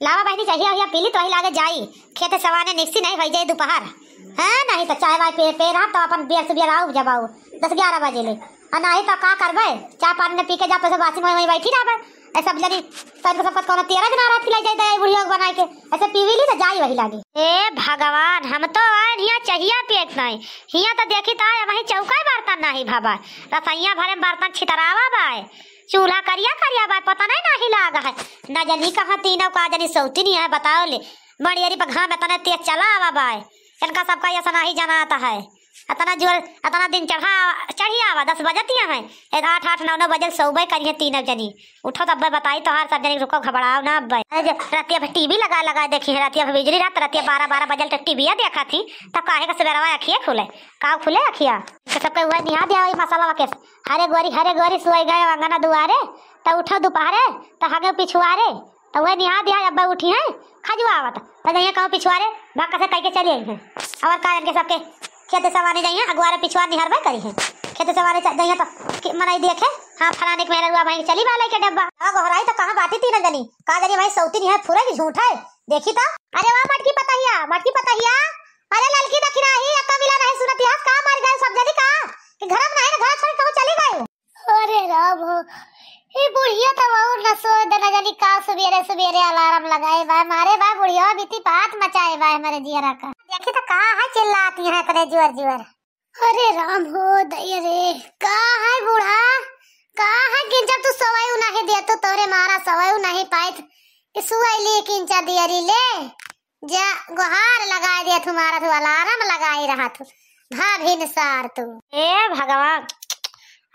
लावा बहनी चाहिए या पीली तो ही लागे जाई खेत सवाने निकसी नहीं भई जाए दोपहर है नहीं तो चाय वाय पे रहा तो अपन बियर से बियर आओ जब आओ 10-11 बजे ले और नहीं तो का करबे चाय पानी ने पी के जा पैसे बासी में वहीं बैठी रहबे ऐसा जनी सब सब कोनो 13 दिन रात खिलाई जाए बुढ़िया बनाई के ऐसे पीवीली तो जाई वही लागे। ए भगवान हम तो आए हिया चाहिए पेट नहीं हिया तो देखी तो वही चौका बर्तन नहीं भाबा रसैया भरे बर्तन छितरावा बाय चूल्हा करिया करिया बाय पता नहीं लागा है न जनी कहाँ तीनों का जनी सौती नहीं है बताओ ले मड़ियरी पर घाम इतना तेज चला आवा बाय इनका सबका ऐसा नहीं जाना आता है इतना जोर इतना दिन चढ़ी आवा 10 बजतिया है 8-9 बजे सोबे करिए तीनों जनी उठो तब बताई तो हर सब जनी रुको घबराओ ना अब रातिया पे टीवी लगा देखी है रातिया पे बिजली रात रातिया 12 बजे तक टीवी देखा थी तब काहे का सवेरा अखिए खुले का खुले अखिया सबके हुआ निहा दिया वही मसाला के हरे गोरी सोई गए अंगना दुआरे तो उठो दोपहरे तो हगे पिछुआरे तो वह निहा दिया अब उठी है खजुआ आवत तो ये कहूं पिछुआरे भाग कैसे कह के चली आई है और कारण के सबके खेत सवाने जाइए अगवारे पिछुआ निहरबे करी है खेत सवाने जाइए तो मनाई देखे हाँ फलाने के मेरे हुआ भाई चली वाले के डब्बा गोहराई तो कहाँ बाती तीन जनी कहा जनी भाई सौती नहीं है पूरा की झूठ है देखी तो अरे वाह मटकी पतहिया अरे ललकी दखिना ही अक्का मिला नहीं सुनत यार कहाँ मार गए सब जनी कहाँ कि घर में नहीं ना घर छोड़ कहूं चली गए अरे राम ये बुढ़िया तो बहुत न सो न जानी का सवेरे अलार्म लगाए बा मारे बा बुढ़िया बीती बात मचाए बा हमारे जियरा का देखी तो कहाँ है चिल्लाती है करे जोर अरे राम हो दया रे कहाँ है बूढ़ा कहाँ है किंचा तू सवाई नहीं दिया तो तोरे मारा सवाई नहीं पाए कि सुवाई ले किंचा दिया री ले जा गुहार लगा दिया तुम्हारा तू अलार्म लगाई रहा तू भाभी निसार तू ए भगवान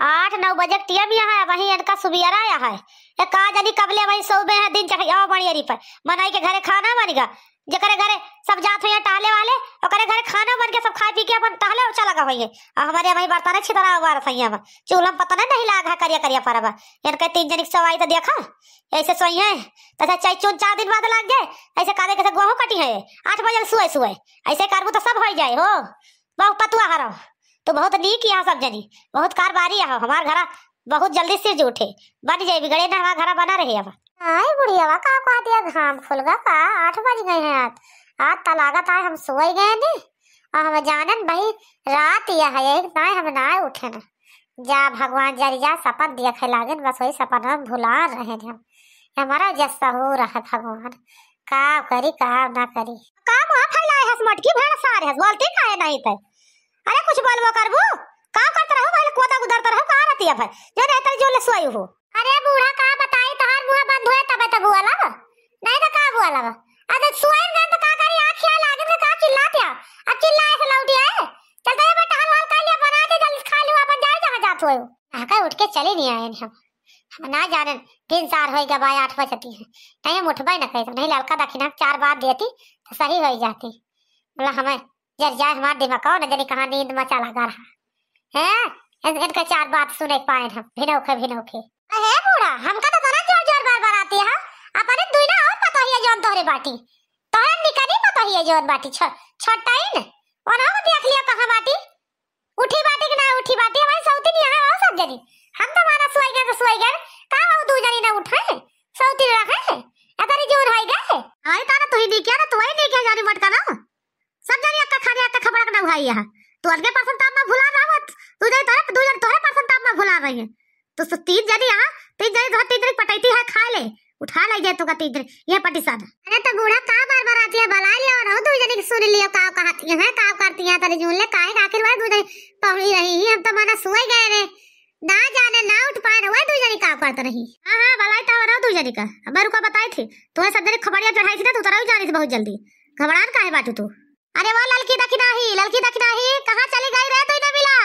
8-9 बजे टिया भी यहाँ वही इनका सुबियरा आया है ये का जानी कबले वही सोबे है दिन चढ़िया बड़ियरी पर मनाई के घरे खाना बनेगा जकरे घरे सब जात हैं टहले वाले ओकरे घरे खाना बन के सब खा पी के अपन टहले चला गा होइए हमारे वही बर्तन छितरा हुआ रसैया में चूल्हा पता नहीं लागा करिया परबा इनके 3 जनी सवाई तो देखा ऐसे सोई है तथा चाय चून 4 दिन बाद लग जाए ऐसे कादे के गोहू कटी है 8 बजे सुए ऐसे करबू तो सब हो जाए हो बहु पतुआ हरो तो बहुत नीक यहाँ सब जनी बहुत कारबारी है हमार घरा बहुत जल्दी सिर उठे बन जाए बिगड़े ना हमारा घरा बना रहे अब आई बुढ़िया का दिया घाम खुलगा का 8 बज गए हैं आज तलागत आए हम सोए गए ने और हम जानन भाई रात यह है एक ना हम ना उठे ना जा भगवान जरी जा सपन दिया खिलागन बस वही सपन हम भुला रहे हैं हम हमारा जैसा हो रहा है भगवान का करी का ना करी का मुंह फैलाए हस मटकी भेड़ सारे हस बोलते काहे नहीं थे अरे कुछ बोलबो करबू का करत रहू भाई कोता गुदरत रहू का रहती है भाई जो रहता जो ले सोई हो अरे बूढ़ा का बताई तहार मुंह बंद होए तबे तब हुआ लगा नहीं तो का हुआ लगा अरे सोई गन तो का करी आंखिया लागे तो का चिल्लाते अब चिल्लाए से लौटी आए चलते ये बेटा हलवाल का लिया बना दे जल्दी खा लो अपन जाए जहां जात होए आका उठ के चले नहीं आए हम ना जाने 3 साल होई गए 8 बजती है नहीं उठबे ना कहीं नहीं ललका दखिना 4 बार देती तो सही हो जाती बोला हमें जर जाए हमारे दिमाग न जाने कहाँ नींद मचा लगा रहा है इनका 4 बात सुने पाए हम भिनोखे अरे बूढ़ा हमका तो बड़ा जोर बार आती है अपने दुइना और पता ही है जोन तोरे बाटी तोरे निकली पता ही है जोन बाटी छोटा ही न और हम देख लिया कहां बाटी उठी बाटी कि ना उठी बाटी हमारी सौती नहीं है सब जनी हम तो मारा सोई गए का वो दू जनी ना उठे सौती रखे अतरी जोर होई गए आई ताना तू ही नहीं क्या ना तू ही नहीं क्या जानी मटका ना सब जनी अक्का खाने अक्का खबर ना भाई यहां तू अलगे पर्सन ताप में भुला रहा मत तू जाई तारे दू जन तोरे पर्सन ताप में भुला रही है तो 3 जनी यहां 3 जनी धर 3 जनी पटाईती है खा ले उठा ले जाए तो का 3 जनी ये पटी सादा अरे तो बूढ़ा का बार आती है भला लियो ना दू जनी सुन लियो का कहती है का करती है तेरे जून ले काहे आखिर वाला दू जनी पवड़ी रही हम तो माना सोई गए रे ना जाने ना उठ पाए हुए दू जनी का करत रही हां भलाई तो रहो दू जनी का मेरे को बताई थी तो सब जनी खबरिया चढ़ाई थी ना तू तरह जानी थी बहुत जल्दी घबरान काहे बाटू तू अरे वो ललकी दखिना ही कहां चली गई रे तू न मिला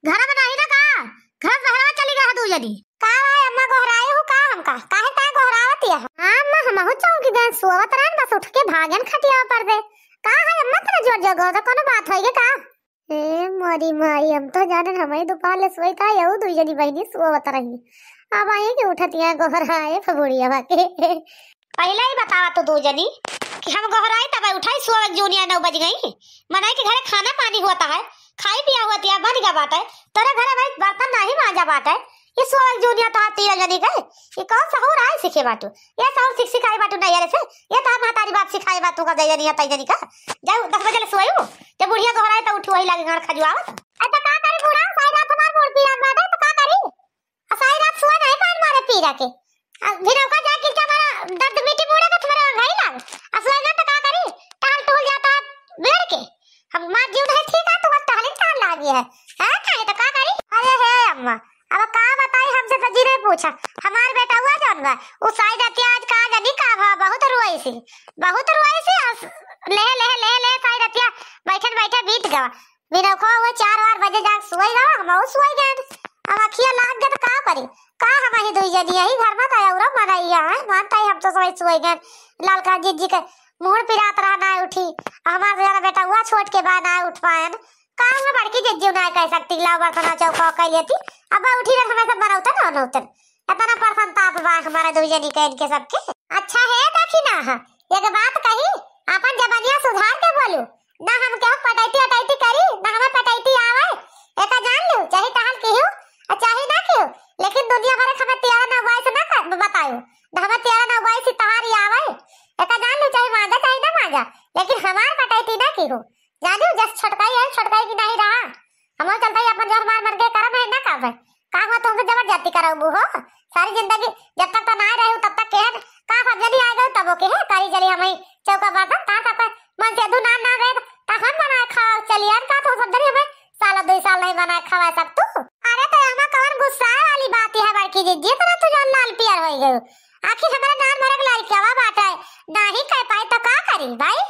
घर में नहीं ना का घर बहरा चली गई तू जदी का भाई अम्मा गोहराए हो का हमका काहे का गोहरावती है हां हम हो चौकी गए सोवत रहन बस उठ के भागन खटिया पर दे का है अम्मा तेरा जोर जगह तो कोनो बात होई का ए मोरी माई हम तो जाने हमें दोपहर ले सोई था यहू दुई जनी बहनी सोवत रही अब आई के उठतिया गोहराए फबुड़िया बाके पहले ही बतावा तो दू जनी कि हम गोहराई तब उठाई सुबह जूनिया 9 बज गई मनाई के घरे खाना पानी होता है खाई पिया होती है बन गया बात है तेरे घरे भाई बर्तन नहीं मांजा बात है ये सोलह जूनिया तो तीन जनी गए ये कौन सा हो रहा है सीखे बाटू ये तो सिख सिखाई बाटू नहीं रे से ये तो महतारी बाप सिखाई बातू का जय जनी तई जनी का जाओ 10 बजे ले सोयो जब बुढ़िया घराए तो उठ वही लागे घर खजुआवत अ तो का करे बूढ़ा साई रात हमार मोड़ पीरा बाटे तो का करी साई रात सोए नहीं पान मारे पीरा के फिर का जा के हमारा दर्द मिट्टी बूढ़े का तुम्हारा घाई लाग असला ना तो का करी टाल टूल जाता बेड़ के हम मां जीव नहीं ठीक है तो बस टाल टाल लागी है हां काहे तो का करी अरे हे अम्मा अब का बताई हमसे तो जीरे पूछा हमार बेटा हुआ जानवा वो साई जाती आज का जानी का बहुत रुआई सी ले ले ले ले साई रतिया बैठन बैठे बीत गवा बिना को वो 4 बजे जाग सोई गवा हम सोई गए अब अखिया लाग गए तो का करी का हम ही दुई जनी यही घर में आया उरा मनाइया है मानता ही हम तो सोई गए लालका जी के मुंह पिरात रहा ना उठी हमार जरा बेटा हुआ छोट के बाद ना उठ पाए काम में बड़की जज्जी ना कह सकती लाव बर्तन चौका कह लेती अब उठी रख हमें सब बनाउता ना नौतन इतना परसन ताप बा हमारे दो जनी के इनके सबके अच्छा है देखी ना एक बात कही अपन जबानिया सुधार के बोलू ना हम क्या पटाइती अटाइती करी ना हमें पटाइती आवे एका जान लो चाहे टहल के हो और चाहे ना के हो लेकिन दुनिया भर हमें तेरा ना वाइस ना कर बताओ ना हमें तेरा ना वाइस तहारी आवे एका जान लो चाहे मांगा चाहे ना मांगा लेकिन हमार पटाइती ना की हो जानो जस छटकाई की नहीं रहा हम चलता ही अपन जोर मार के करम है ना काम है तो हमसे जबरदस्ती कराऊ हो सारी जिंदगी जब तक तो ना रहू तब तक के का सब जल्दी आ गए तब ओके है तारी जली हमें चौका बर्तन का का मन से दू ना गए तो हम बना खा चली यार का तो सब जल्दी हमें साल 2 साल नहीं बना खवा सब तू अरे तो हमें कौन गुस्सा वाली बात है बड़की जी तो तू जान लाल पियर हो गए आखिर हमारा नाम मरक लाई क्या बात है ना ही कह पाए तो का करी भाई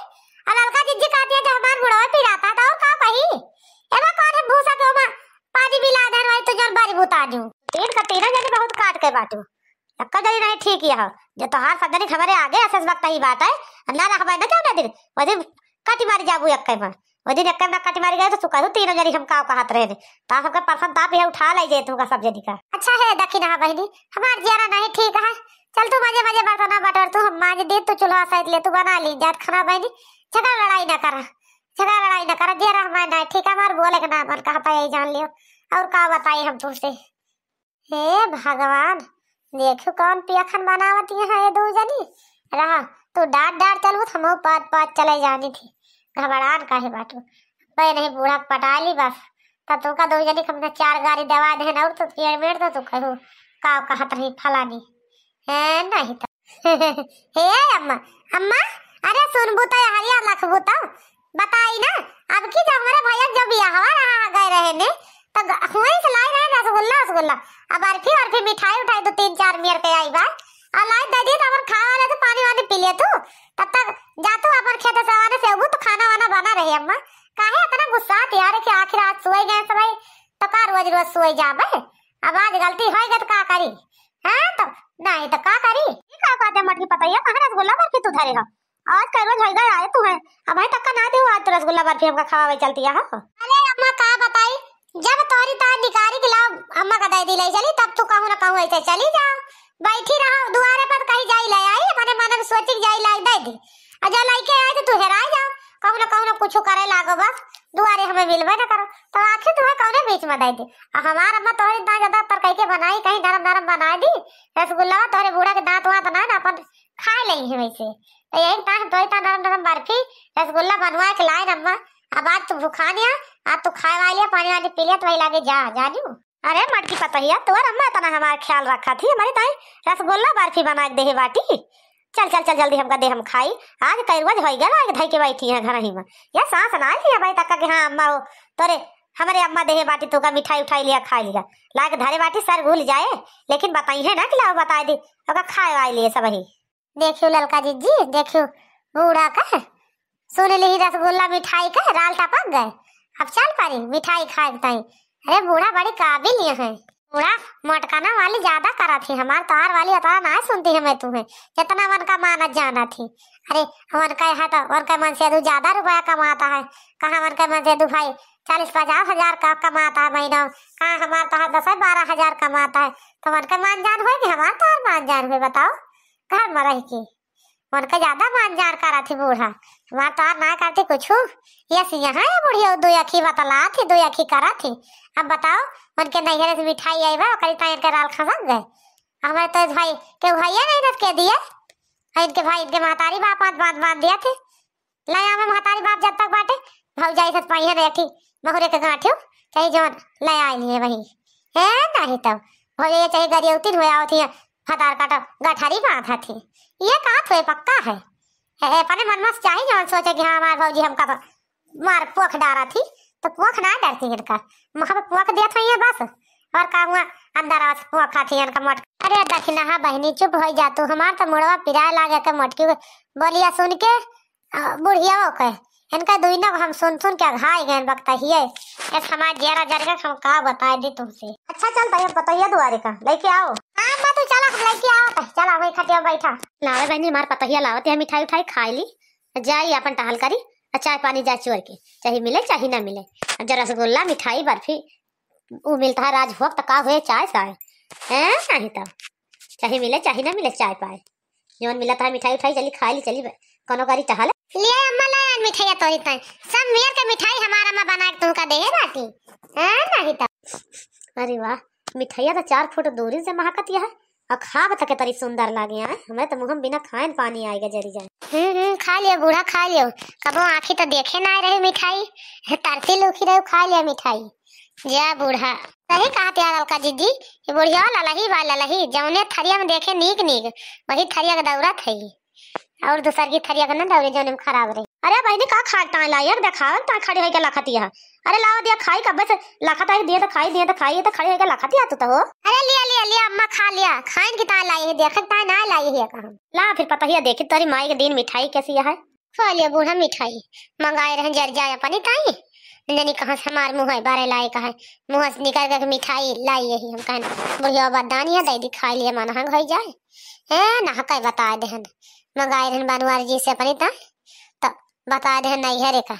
अलका जिज्जी कहती है जब हमार बुढ़वा पिराता था और का कही एमा कौन है भूसा के ओमा पानी मिला धर भाई तो जल बारी बुता दू तीन का तीन जने बहुत काट के बाटू अक्का जरी नहीं ठीक है जो तो हार सदनी हमारे आगे असस वक्त ही बात है ना ना हमारे ना जाओ ना दिन वदे काटी मारी जाबू अक्का में वदे अक्का में काटी मारी गए तो सुका तीन जनी हम का हाथ रहे ता सबके परसन ताप है उठा ले जे तू का सब जनी का अच्छा है दखी ना बहनी हमार जियारा नहीं ठीक है चल तू मजे मजे बर्तन बटर तू हम माज दे तू चूल्हा साइड ले तू बना ली जात खाना बहनी झगड़ा लड़ाई ना करा जरा हमारे ना ठीक है हमारे बोले के ना मन कहता यही जान लियो और का बताई हम तुझसे हे भगवान देखो कौन पियाखन बनावती है ये दो जनी रहा तू डांट चलू हम पात चले जानी थी घबरान काहे बाटू मैं नहीं बूढ़ा पटा ली बस तब तू का दो जनी हमने 4 गाड़ी दवा दे ना और तो पेड़ तो तू कहू का कहत रही फलानी है नहीं तो हे अम्मा अरे सुन बुता हरिया लख बुता बताई ना अब की जब हमारे भैया जब बियाह रहा गए रहे ने तो वहीं से लाई रहे रसगुल्ला अब बर्फी मिठाई उठाई तो 3-4 मियर के आई बात और लाई दे दी तो अपन खा वाले तो पानी वानी पी ले तू तब तक जा तू अपन खेत सवाने से वो तो खाना वाना बना रही अम्मा काहे इतना गुस्सा यार कि आखिर आज सोए गए सब तो का रोज सोए जाबे अब आज गलती हो गई तो का करी हां तो नहीं तो का करी का कहते मटकी पता है कहां रसगुल्ला बर्फी तू धरे हो आज कई रोज हो गए आए तू है अब भाई तक ना दे आज तो रसगुल्ला बर्फी हमका खवावे चलती है अरे अम्मा का बताई जब तोरी ता निकारी के लाओ अम्मा का दे दी ले चली तब तू कहू ना कहू ऐसे चली जाओ बैठी रहो दुआरे पर कहीं जाई ले आई अपने मन में सोची जाई लाई दे दी अजा लाइके आए तो तू हेरा जाओ कहू ना कुछ करे लागो बस दुआरे हमें मिलबे ना करो तो आखिर तुम्हें कौने बीच में दे दी हमार अम्मा तोरी इतना ज्यादा तरकाई के बनाई कहीं नरम बना दी रसगुल्ला तोरे बूढ़ा के दांत वात ना अपन खा लई है वैसे तो यही तो इतना नरम बर्फी रसगुल्ला बनवा के लाई अम्मा अब आज तू भूखा नहीं आज तू खाए वाली पानी वानी पी लिया तो वही लागे जानियो अरे मटकी पता ही है तोर अम्मा इतना हमारा ख्याल रखा थी हमारी ताई रसगुल्ला बर्फी बना के दे बाटी चल जल्दी हमका दे हम खाई आज कई रोज हो गया आज धई के बैठी है घर ही में या सांस ना आई भाई तक के हां अम्मा तोरे हमारे अम्मा देहे बाटी तू का मिठाई उठाई लिया खा लिया ला के धरे बाटी सर भूल जाए लेकिन बताई है ना कि लाओ बता दी ओका खाए वाई लिए सब ही देखियो ललका जी देखियो बूढ़ा का सुन ली रसगुल्ला मिठाई का राल टपक गए अब चल पारी मिठाई खाए ताई अरे बूढ़ा बड़ी काबिल है बूढ़ा मोटकाना वाली ज्यादा करा थी हमार तार वाली अता ना सुनती है मैं तुम्हें जितना मन का मानत जाना थी अरे मन का है तो मन का मन से दू ज्यादा रुपया कमाता है कहाँ मन का मन से दू भाई 40-50 हजार का कमाता है महीना कहाँ हमार तो 10-12 हजार कमाता है तो मन का मान जान होगी हमार तो मान जान हुए बताओ घर में रह के उनका ज्यादा मान जार करा थी बूढ़ा, हमार तो ना करते कुछ। यस यहाँ है बुढ़िया दो अखी बतला थी, दो अखी करा थी। अब बताओ उनके नैहरे से मिठाई आई बा करी ताई के राल खसक गए। हमारे तो भाई के भैया नहीं रख के दिए, इनके भाई इनके महतारी बाप बात बात दिया थे। लाया में महतारी बाप जब तक बाटे भौजाई से पहिया रखी महुरे के गांठियो चाहे जो ले आई नहीं वही है नहीं तब भौजाई चाहे गरियौती होया थी फतार काटा गठारी बांधा थी। ये कहा थे पक्का है अपने मन में चाहिए जो सोचे कि हाँ हमारे भौजी हमका मार पोख डारा थी तो पोख ना डरती इनका वहां पोख दिया था ये बस और का हुआ अंदर आवाज पोख खाती इनका मट। अरे दखिना हाँ बहनी चुप हो जा तू, हमार तो मुड़वा पिराए लागे के मटकी बोलिया सुन के बुढ़िया के इनका दुइना हम सुन के घाय गए बकता ही है ऐसा हमारे जेरा जरगा हम का बताए दी तुमसे। अच्छा चल भाई बताइए दुआरे का लेके आओ। हाँ मैं तो चला हम लेके आओ चला वही खटिया बैठा लावे बहनी हमार पतहिया लावत है मिठाई उठाई खाई ली जाई अपन टहल करी चाय पानी जा चुर के चाहे मिले चाहे ना मिले। जरा रसगुल्ला मिठाई बर्फी वो मिलता है राज भोग का हुए चाय साय है नहीं तब चाहे मिले चाहे ना मिले चाय पाए जोन मिला था मिठाई उठाई चली खा ली चली कोनो करी टहल लिए अम्मा लाया मिठाई तोरी तय सब मेर के मिठाई हमारा मां बना के तुमका दे बाटी है नहीं तब। अरे वाह मिठाइया तो 4 फुट दूरी से महकत है और खा बता के तरी सुंदर लागे है हमें तो मुंह बिना खाए पानी आएगा जरी जाए। खा लियो बूढ़ा खा लियो कबो आंखी तो देखे ना रहे मिठाई तरसी लुखी रहे खा लिया मिठाई जा बूढ़ा सही कहा त्यार अलका जीजी ये बुढ़िया ललही बा ललही जौने थरिया में देखे नीक नीक वही थरिया का दौरा थई और दूसर की थरिया का ना दौरे जौने में खराब रही। अरे बहनी का खाता ला यार देखा ता खड़ी होके लखती है। अरे लाओ दिया खाई कब से लखता दिए तो खाई दिए तो खाई तो खड़ी होके लखती तू तो हो। अरे लिया लिया लिया अम्मा खा लिया खाइन की ता लाई है देख ता ना लाई है कहां ला फिर पता ही देखी तेरी माई के दिन मिठाई कैसी है खा लिया बूढ़ा मिठाई मंगाए रहे जर जाए अपनी ताई नहीं कहां से हमार मुंह है बारे लाई का है मुंह से निकाल के मिठाई लाई यही हम कहना बुढ़िया बदानिया दे दी खा लिए मन हंग हो जाए है ना कई बता दे मंगाए रहे बनवार जी से अपनी ता तो बता दे नहीं है रे का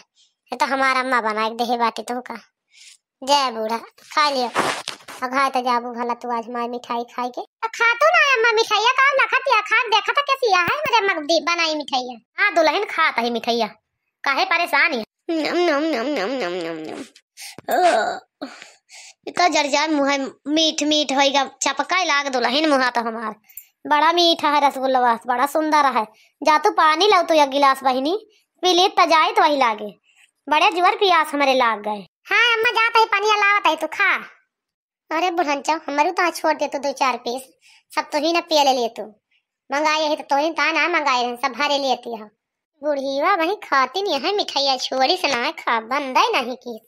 तो हमारा अम्मा बना के दे बाटी तुमका जय बूढ़ा खा लिया और घाय तो जाबू भला तू आज हमारी मिठाई खाई के खा तो ना अम्मा मिठाइया का ना खाती खा देखा था कैसी है मेरे अम्मा बनाई मिठाइया। हां दुल्हन खाता है मिठाइया काहे परेशान है नम नम नम नम नम नम नम इतना जर्जर मुंह मीठ मीठ होएगा चपका लाग दुल्हन मुंह तो हमार बड़ा मीठा है रसगुल्ला बड़ा सुंदर है जा तू पानी लो तू एक गिलास बहिनी पी ले तो जाए तो वही लागे बड़े जुवर पियास हमारे लाग गए। हाँ अम्मा जाता है पानी लावत है तू खा। अरे बुढ़ंचा हमारे तो छोड़ दे तू 2-4 पीस सब तो ही ना पिया ले लिए तू मंगाए है तो ता ना मंगाए सब भरे लेती है बुढ़ीवा वही खाती नहीं है मिठाइया छोड़ी से ना खा बंदा ही नहीं की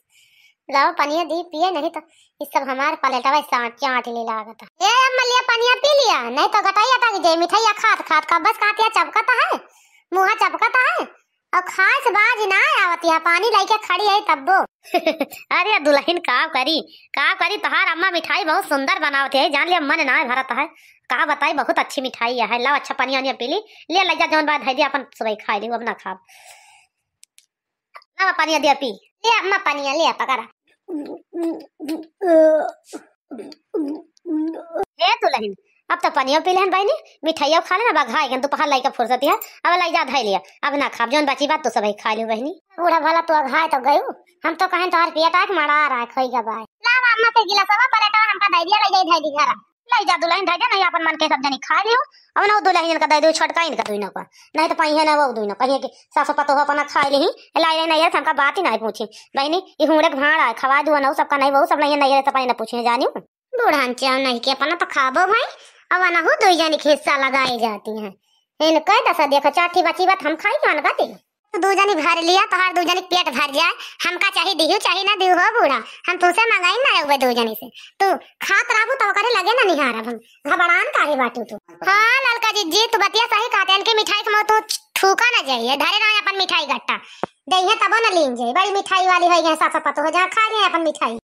लाओ पानिया दी पिए नहीं तो इस सब हमारे पलटवा चाट ले लागत ए अम्मा लिया पानिया पी लिया नहीं तो गटाइया था कि जे मिठाइया खात खात का बस खातिया चपकता है मुंह चपकता है और खास बाज ना आवती है पानी लाइके खड़ी है तब्बो। अरे दुल्हन का करी तोहार अम्मा मिठाई बहुत सुंदर बनावती है जान लिया मन ना भरत है का बताई बहुत अच्छी मिठाई है लाओ अच्छा पानी आनिया पी ली ले लजा जौन बात है अपन सुबह खाई ली अब ना खा ना पानी दिया पी ले अम्मा पानी ले पकड़ा ए दुल्हन अब तो पानी पी लेहन बहनी मिठाइया खा लेना बघाई गन दोपहर लाई का फुर्सत है अब लाई जा धाई लिया अब ना खा जौन बाची बात तो सब खा लियो बहनी बूढ़ा भला तो घाय तो गयो हम तो कहें तोहर पेट आके मड़ा रहा है खई का बाय ला अम्मा के गिलास अब पलटा हमका दे दिया ले धाई दी घर लाई जा दुल्हन धाई नहीं अपन मन के सब जनी खा लियो अब ना दुल्हन का दे दो छोटका इनका दुइना का नहीं तो पहिया ना वो दुइना पहिया के सास पतो हो अपना खा ली लाई नहीं यार हमका बात ही नहीं पूछी बहनी ये हुड़े भाड़ा खवा दो ना सबका नहीं वो सब नहीं नहीं सब ना पूछे जानियो बूढ़ान चाव नहीं के अपना तो खाबो भाई अब ना हो दो जनी हिस्सा लगाई जाती हैं इन कह दसा देखो चाठी बची बात हम खाई कौन गाती तो 2 जनी भर लिया तो हर 2 जनी पेट भर जाए हमका चाहिए दियो चाहिए ना दियो हो बूढ़ा हम तुमसे मंगाई ना हुए 2 जनी से तू खात रहबू तो करे लगे ना निहार हम घबरान काहे बाटू तू। हां ललका जी तू बतिया सही कहते हैं कि मिठाई के तो ठूका ना जाइए धरे रहे अपन मिठाई गट्टा दइहे तब ना लीन जाए बड़ी मिठाई वाली है साथ पतो हो जा खा ले अपन मिठाई